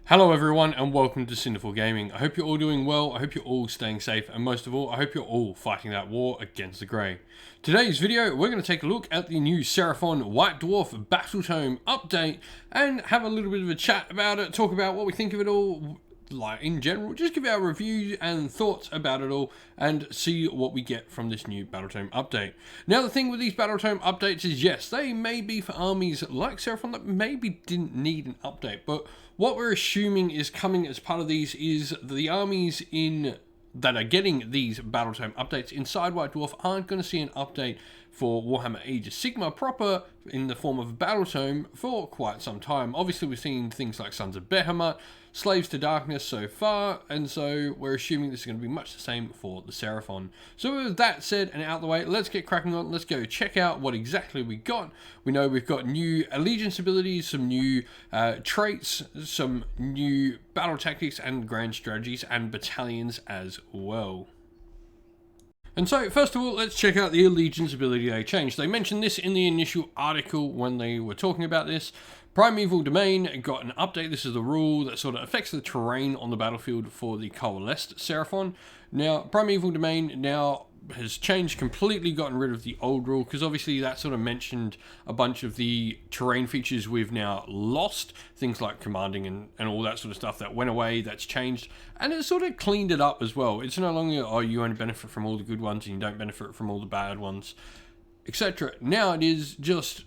Hello everyone and welcome to Cinderful Gaming. I hope you're all doing well, I hope you're all staying safe, and most of all, I hope you're all fighting that war against the Grey. Today's video, we're going to take a look at the new Seraphon White Dwarf Battletome update and have a little bit of a chat about it, talk about what we think of it all, like in general, just give our reviews and thoughts about it all and see what we get from this new Battletome update. Now the thing with these Battletome updates is yes, they may be for armies like Seraphon that maybe didn't need an update, but what we're assuming is coming as part of these is the armies that are getting these Battletome updates inside White Dwarf aren't going to see an update for Warhammer Age of Sigmar proper in the form of a Battletome for quite some time. Obviously we've seen things like Sons of Behemoth, Slaves to Darkness so far, and so we're assuming this is going to be much the same for the Seraphon. So with that said and out of the way, let's get cracking on. Let's go check out what exactly we got. We know we've got new allegiance abilities, some new traits, some new battle tactics and grand strategies and battalions as well. And so, first of all, let's check out the allegiance ability they changed. They mentioned this in the initial article when they were talking about this. Primeval Domain got an update. This is the rule that sort of affects the terrain on the battlefield for the coalesced Seraphon. Now, Primeval Domain now has changed completely, gotten rid of the old rule, because obviously that sort of mentioned a bunch of the terrain features we've now lost, things like commanding and all that sort of stuff that went away, that's changed, and it sort of cleaned it up as well. It's no longer, oh, you only benefit from all the good ones and you don't benefit from all the bad ones, etc. Now it is just,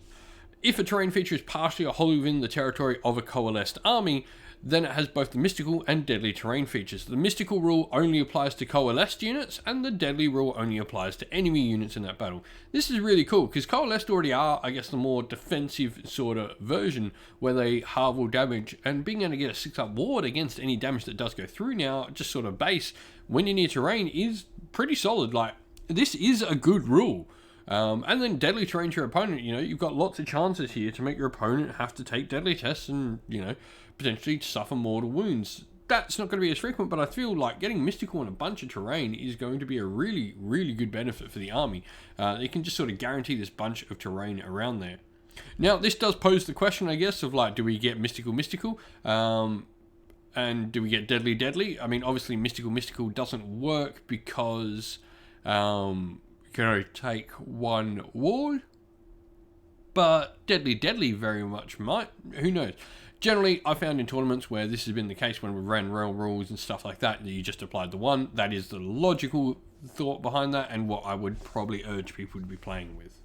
if a terrain feature is partially or wholly within the territory of a coalesced army, then it has both the mystical and deadly terrain features. The mystical rule only applies to coalesced units, and the deadly rule only applies to enemy units in that battle. This is really cool, because coalesced already are, I guess, the more defensive sort of version, where they halve all damage, and being able to get a 6-up ward against any damage that does go through now, just sort of base, when you're near terrain, is pretty solid. Like, this is a good rule. And then deadly terrain to your opponent, you've got lots of chances here to make your opponent have to take deadly tests and, potentially suffer mortal wounds. That's not going to be as frequent, but I feel like getting mystical in a bunch of terrain is going to be a really, really good benefit for the army. They can just sort of guarantee this bunch of terrain around there. Now, this does pose the question, I guess, of like, do we get mystical? And do we get deadly? I mean, obviously mystical doesn't work because you can only take one ward, but deadly very much might. Who knows? Generally, I found in tournaments where this has been the case when we ran realm rules and stuff like that, you just applied the one. That is the logical thought behind that, and what I would probably urge people to be playing with.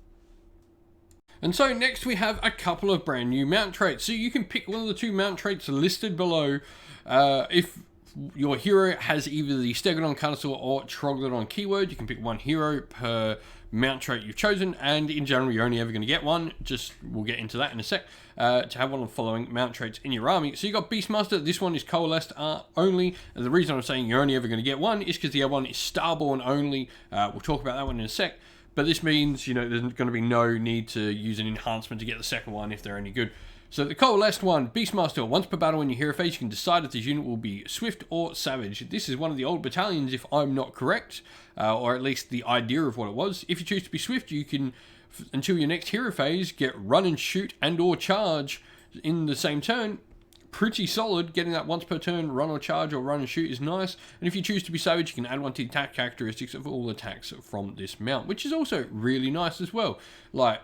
And so next we have a couple of brand new mount traits. So you can pick one of the two mount traits listed below. If your hero has either the Stegodon, Carnosaur, or Troglodyte keyword, you can pick one hero per mount trait you've chosen, and in general you're only ever going to get one. We'll get into that in a sec. To have one of the following mount traits in your army. So you got Beastmaster. This one is coalesced only, and the reason I'm saying you're only ever going to get one is because the other one is Starborn only. We'll talk about that one in a sec, but this means there's going to be no need to use an enhancement to get the second one if they're any good. So the coalesced one, Beastmaster, once per battle in your hero phase, you can decide if this unit will be Swift or Savage. This is one of the old battalions, if I'm not correct, or at least the idea of what it was. If you choose to be Swift, you can, until your next hero phase, get Run and Shoot and or Charge in the same turn. Pretty solid. Getting that once per turn, Run or Charge or Run and Shoot is nice. And if you choose to be Savage, you can add one to the attack characteristics of all attacks from this mount, which is also really nice as well. Like,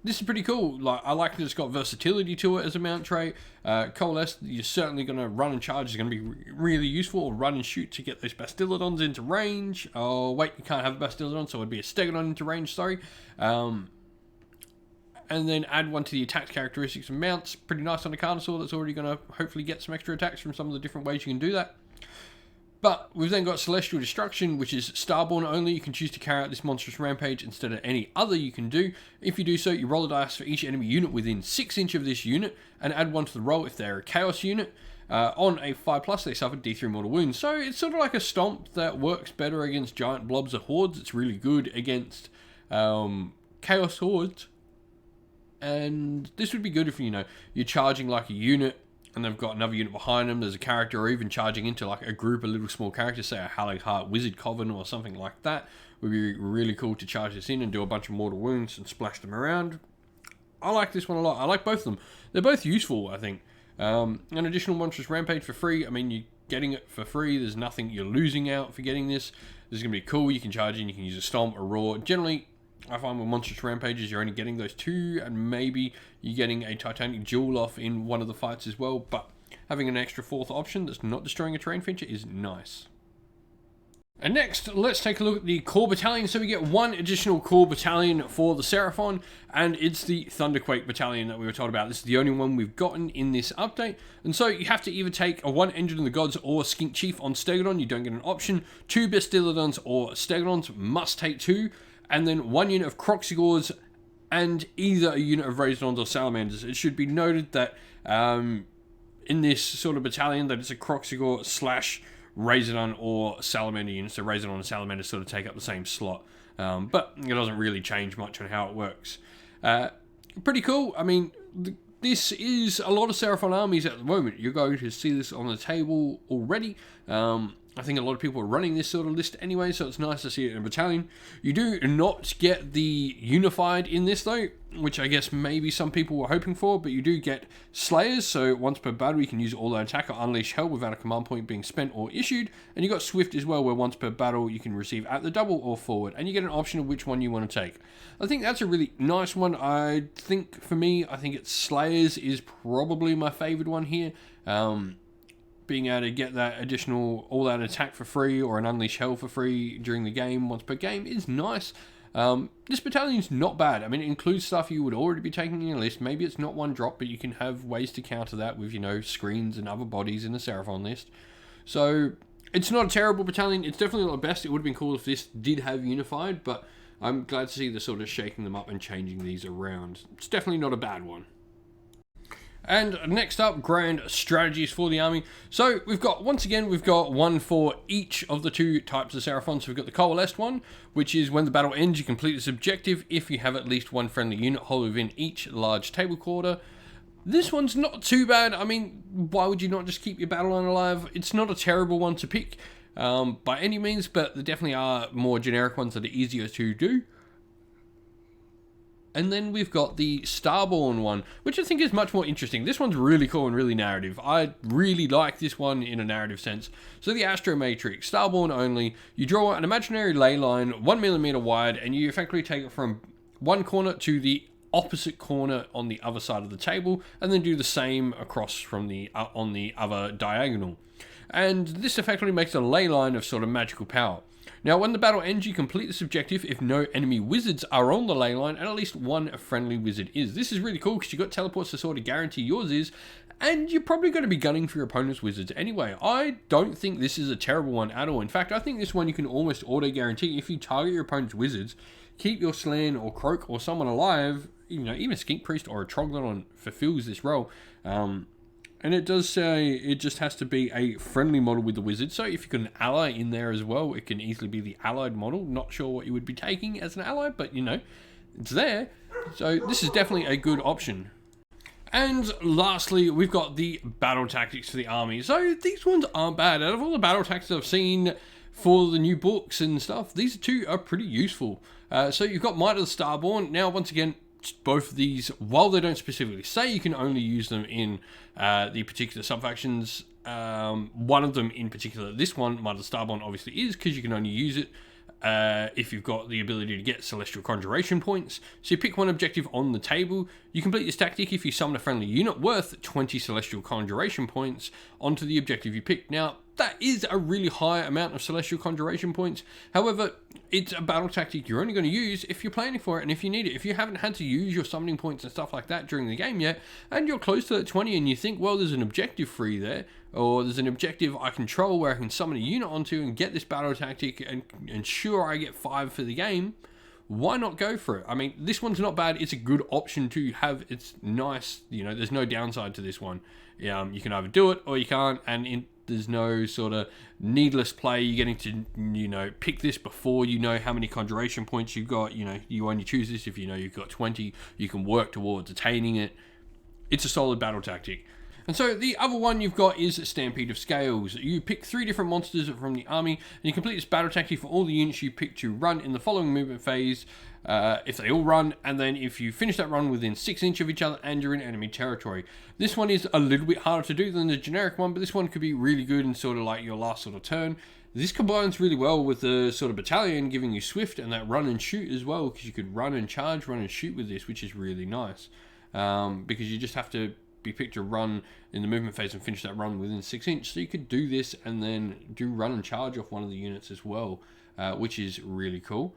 this is pretty cool. Like, I like that it's got versatility to it as a mount trait. Coalesced, you're certainly going to Run and Charge is going to be really useful, or Run and Shoot to get those Bastillodons into range. Oh, wait, you can't have a Bastillodon, so it would be a Stegodon into range, sorry. And then add one to the attack characteristics and mounts. Pretty nice on a Carnosaur that's already going to hopefully get some extra attacks from some of the different ways you can do that. But we've then got Celestial Destruction, which is Starborn only. You can choose to carry out this monstrous rampage instead of any other you can do. If you do so, you roll a dice for each enemy unit within 6 inches of this unit, and add one to the roll if they're a Chaos unit. On a 5+, they suffer D3 mortal wounds. So it's sort of like a stomp that works better against giant blobs of hordes. It's really good against Chaos hordes. And this would be good if, you're charging like a unit, and they've got another unit behind them, there's a character, or even charging into like a group of little small characters, say a Hallowed Heart Wizard Coven or something like that. Would be really cool to charge this in and do a bunch of mortal wounds and splash them around. I like this one a lot. I like both of them. They're both useful, I think. An additional monstrous rampage for free. I mean, you're getting it for free. There's nothing you're losing out for getting this. This is going to be cool. You can charge in, you can use a stomp, a roar. Generally, I find with monstrous rampages, you're only getting those 2, and maybe you're getting a titanic jewel off in one of the fights as well. But having an extra 4th option that's not destroying a terrain feature is nice. And next, let's take a look at the core battalion. So we get 1 additional core battalion for the Seraphon, and it's the Thunderquake battalion that we were told about. This is the only one we've gotten in this update. And so you have to either take a 1 Engine of the Gods or Skink Chief on Stegodon. You don't get an option. 2 Bastiladons or Stegodons, must take 2. And then 1 unit of Croxigors and either a unit of Razorons or Salamanders. It should be noted that in this sort of battalion that it's a Croxigor / Razordon or Salamander units. So Razordon and Salamander sort of take up the same slot. But it doesn't really change much on how it works. Pretty cool. I mean, this is a lot of Seraphon armies at the moment. You're going to see this on the table already. I think a lot of people are running this sort of list anyway, so it's nice to see it in a battalion. You do not get the Unified in this though, which I guess maybe some people were hoping for, but you do get Slayers, so once per battle you can use all-out attack or unleash hell without a command point being spent or issued, and you got Swift as well, where once per battle you can receive at the double or forward, and you get an option of which one you want to take. I think that's a really nice one. I think for me, I think it's Slayers is probably my favourite one here. Being able to get that additional all-out attack for free or an unleash hell for free during the game once per game is nice. This battalion's not bad. I mean, it includes stuff you would already be taking in your list. Maybe it's not 1 drop, but you can have ways to counter that with, you know, screens and other bodies in the Seraphon list. So it's not a terrible battalion. It's definitely not the best. It would have been cool if this did have Unified, but I'm glad to see the sort of shaking them up and changing these around. It's definitely not a bad one. And next up, grand strategies for the army. So we've got, once again, we've got 1 for each of the 2 types of Seraphon. So we've got the coalesced one, which is when the battle ends, you complete this objective if you have at least 1 friendly unit whole within each large table quarter. This one's not too bad. I mean, why would you not just keep your battle line alive? It's not a terrible one to pick by any means, but there definitely are more generic ones that are easier to do. And then we've got the Starborn one, which I think is much more interesting. This one's really cool and really narrative. I really like this one in a narrative sense. So the Astro Matrix, Starborn only. You draw an imaginary ley line 1mm wide, and you effectively take it from one corner to the opposite corner on the other side of the table, and then do the same across from the on the other diagonal. And this effectively makes a ley line of sort of magical power. Now, when the battle ends, you complete this objective if no enemy wizards are on the ley line and at least 1 friendly wizard is. This is really cool because you've got teleports to sort of guarantee yours is, and you're probably going to be gunning for your opponent's wizards anyway. I don't think this is a terrible one at all. In fact, I think this one you can almost auto-guarantee if you target your opponent's wizards, keep your Slan or Croak or someone alive, you know, even a Skink Priest or a Troglodon fulfills this role. And it does say it just has to be a friendly model with the wizard. So if you got an ally in there as well, it can easily be the allied model. Not sure what you would be taking as an ally, but you know, it's there. So this is definitely a good option. And lastly, we've got the battle tactics for the army. So these ones aren't bad. Out of all the battle tactics I've seen for the new books and stuff, these 2 are pretty useful. So you've got Might of the Starborn. Now, once again, both of these, while they don't specifically say you can only use them in the particular subfactions, one of them in particular, this one, Might of the Starborn, obviously is, because you can only use it if you've got the ability to get Celestial Conjuration points. So you pick 1 objective on the table, you complete this tactic if you summon a friendly unit worth 20 Celestial Conjuration points onto the objective you picked. Now, that is a really high amount of Celestial Conjuration points. However, it's a battle tactic you're only going to use if you're planning for it and if you need it. If you haven't had to use your summoning points and stuff like that during the game yet, and you're close to that 20 and you think, well, there's an objective free there, or there's an objective I control where I can summon a unit onto and get this battle tactic and ensure I get 5 for the game, why not go for it? I mean, this one's not bad. It's a good option to have. It's nice. You know, there's no downside to this one. You can either do it or you can't, and there's no sort of needless play. You're getting to, you know, pick this before you know how many conjuration points you've got. You know, you only choose this if you know you've got 20. You can work towards attaining it. It's a solid battle tactic. And so the other one you've got is Stampede of Scales. You pick 3 different monsters from the army, and you complete this battle tactic for all the units you pick to run in the following movement phase, if they all run, and then if you finish that run within 6 inches of each other and you're in enemy territory. This one is a little bit harder to do than the generic one, but this one could be really good in sort of like your last sort of turn. This combines really well with the sort of battalion, giving you swift and that run and shoot as well, because you could run and charge, run and shoot with this, which is really nice. Because you just have to be picked to run in the movement phase and finish that run within 6 inches. So you could do this and then do run and charge off one of the units as well, which is really cool.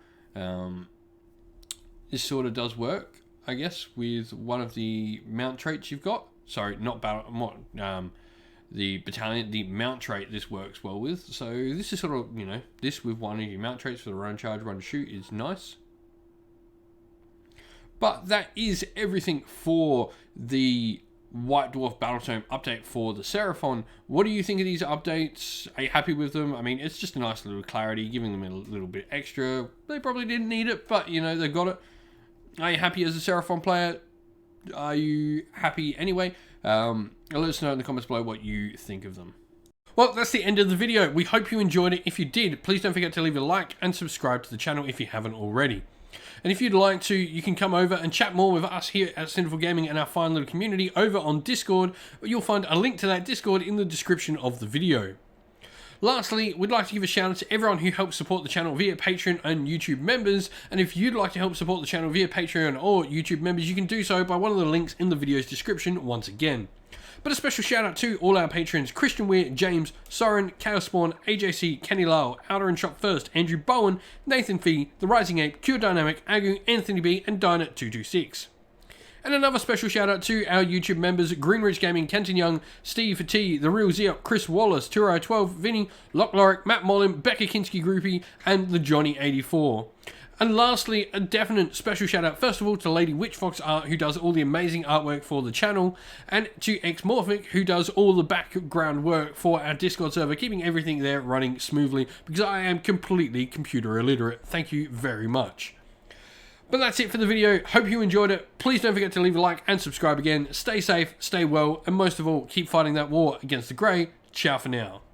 This sort of does work, I guess, with one of the mount traits you've got. Sorry, not the battalion, the mount trait this works well with. So this is sort of, you know, this with one of your mount traits for the run, charge, run, shoot is nice. But that is everything for the White Dwarf Battletome update for the Seraphon. What do you think of these updates? Are you happy with them? I mean, it's just a nice little clarity, giving them a little bit extra. They probably didn't need it, but, you know, they got it. Are you happy as a Seraphon player? Are you happy anyway? Let us know in the comments below what you think of them. Well, that's the end of the video. We hope you enjoyed it. If you did, please don't forget to leave a like and subscribe to the channel if you haven't already. And if you'd like to, you can come over and chat more with us here at Sinful Gaming and our fine little community over on Discord. You'll find a link to that Discord in the description of the video. Lastly, we'd like to give a shout out to everyone who helps support the channel via Patreon and YouTube members. And if you'd like to help support the channel via Patreon or YouTube members, you can do so by one of the links in the video's description once again. But a special shout out to all our patrons: Christian Weir, James, Soren, Chaos Spawn, AJC, Kenny Lyle, Outer and Shop First, Andrew Bowen, Nathan Fee, The Rising Ape, Cure Dynamic, Agu, Anthony B, and Dynat226. And another special shout out to our YouTube members: Greenridge Gaming, Kenton Young, Steve T, The Real Zeop, Chris Wallace, Turo12, Vinny, Lock Lorick, Matt Mollin, Becca Kinski Groupie, and the Johnny84. And lastly, a definite special shout out first of all to Lady Witchfox Art, who does all the amazing artwork for the channel, and to Xmorphic, who does all the background work for our Discord server, keeping everything there running smoothly, because I am completely computer illiterate. Thank you very much. But that's it for the video. Hope you enjoyed it. Please don't forget to leave a like and subscribe again. Stay safe, stay well, and most of all, keep fighting that war against the Grey. Ciao for now.